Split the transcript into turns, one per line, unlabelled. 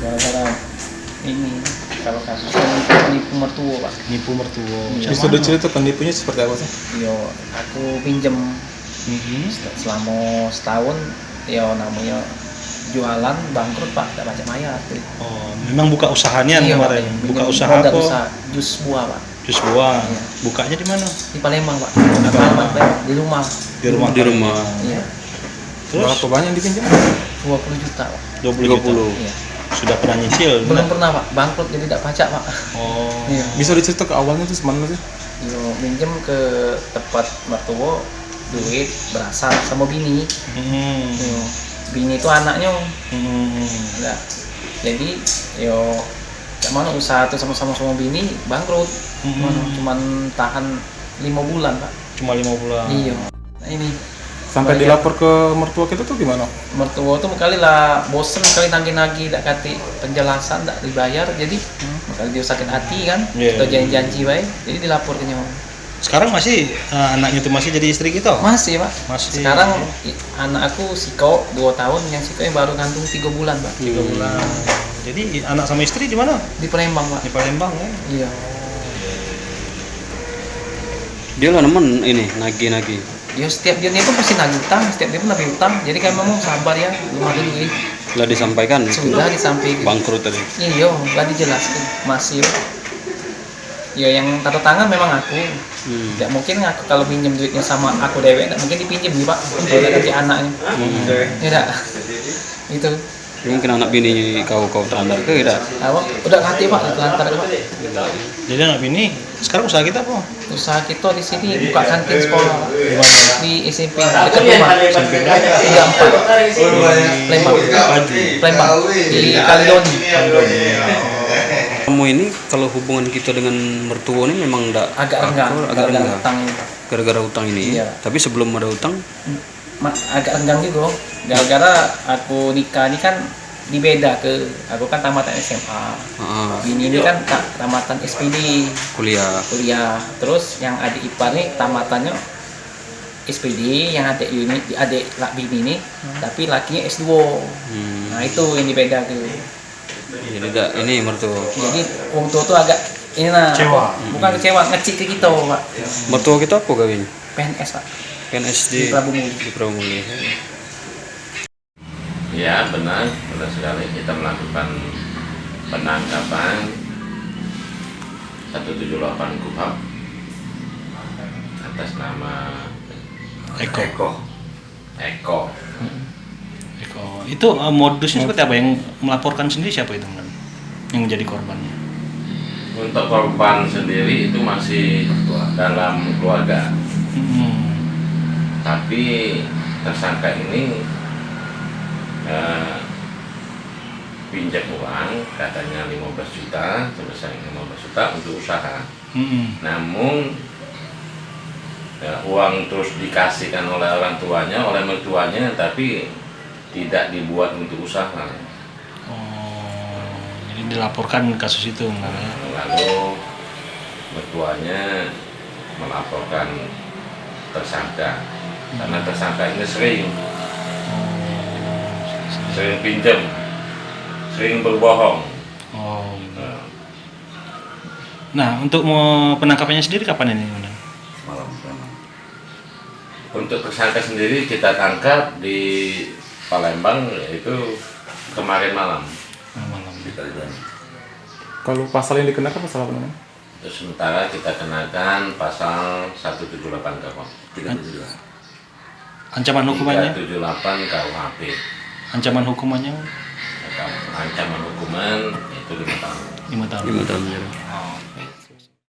gara-gara ini kalau kasusnya nipu mertua pak.
Nipu mertua.
Bisa diceritakan nipunya seperti apa sih?
Yo aku pinjem selama setahun, yo namanya jualan bangkrut pak, tidak baca bayar.
Oh, memang buka usahanya kemarin. Buka usaha apa?
Usaha jus buah pak.
Jus buah.
Iya.
Bukanya di mana?
Di Palembang pak. Alamat di rumah.
Di rumah.
Iya.
Terus
Berapa banyak yang dipinjam?
20 juta pak.
20 juta.
Iya.
Sudah pernah nyicil?
Belum pernah pak, bangkrut jadi tidak pajak pak.
Oh.
Iya.
Bisa dicerita ke awalnya itu semana sih?
Yo minjem ke tempat mertua duit berasal sama bini. Yo, bini itu anaknya. Enggak. Jadi yo mana usaha tuh sama-sama bini bangkrut. Cuman tahan 5 bulan pak.
Cuma 5 bulan.
Iya. Nah ini
Sampai dilapor ke mertua kita tuh gimana?
mertua tuh kali lah bosen kali nagih-nagih tak kati penjelasan tak dibayar jadi kali dia sakit hati kan atau janji-janji baik jadi dilapor ke nyawa.
Sekarang masih anaknya itu masih jadi istri kita?
Masih pak.
Masih.
Sekarang anak aku Siko 2 tahun, yang Siko yang baru gantung 3 bulan pak.
3 bulan. Jadi anak sama istri di mana?
Di Palembang pak.
Di Palembang ya?
Iya.
Dia lah nemen ini nagih-nagih.
Dia setiap dia pun pasti nagih utang, setiap dia pun nagih utang. Jadi kan memang sabar ya, belum ada duit.
Lah disampaikan
Sudah disampaikan.
bangkrut tadi.
Iya, lah dijelaskan masih. Ya yang tanda tangan memang aku. Tidak mungkin aku kalau pinjam duitnya sama aku dewek, tidak mungkin dipinjam nih pak. Kalau nanti anaknya. Tidak. Itu.
Mungkin anak bini kau terantar ke tidak?
Udah hati pak, lantar pak.
Jadi anak bini, sekarang usaha kita apa?
Usaha kita di sini buka kantin sekolah pak.
Di mana?
Di SMP dekat rumah. 34. Palembang. Palembang. Di Kalidoni.
Kamu ini kalau hubungan kita dengan mertua ini memang enggak
Agak renggang.
agak renggang.
Utang ini.
Gara-gara utang ini.
Iya.
Tapi sebelum ada utang,
Agak renggang juga. Gara-gara aku nikah ini kan dibeda ke aku kan tamatan SMA. Bini ini kan tamatan SPD. Kuliah. Terus yang adik ipar nih tamatannya SPD, yang adik bini ini tapi lakinya S2. Nah itu yang dibeda tuh.
jadi enggak ini mertua.
Jadi orang tua tuh agak ini nah
Kecewa.
bukan kecewa, ngecik ke kita pak.
Mertua kita apa kawin?
PNS pak.
PNS
Di Prabu Muli.
Di Prabu Muli.
Ya benar sekali kita melakukan penangkapan 178 KUHP atas nama
Eko.
Itu
modusnya seperti apa? Yang melaporkan sendiri siapa itu? Yang menjadi korbannya?
Untuk korban sendiri itu masih dalam keluarga. Tapi tersangka ini pinjam uang katanya 15 juta, sebesar 15 juta untuk usaha. Namun uang terus dikasihkan oleh orang tuanya, oleh mertuanya, tapi tidak dibuat untuk usaha.
Oh, jadi dilaporkan kasus itu.
Lalu mertuanya melaporkan tersangka karena tersangka ini sering pinjam, sering berbohong.
Nah, untuk penangkapannya sendiri kapan ini?
Untuk tersangka sendiri kita tangkap di Palembang, yaitu kemarin malam.
Kalau pasal yang dikenakan pasal apa namanya?
Sementara kita kenakan pasal 178 KUHP.
Ancaman hukumannya?
378 KUHP.
Ancaman hukumannya?
Ancaman hukuman itu 5 tahun.
5 tahun.
5 tahun.
Oh,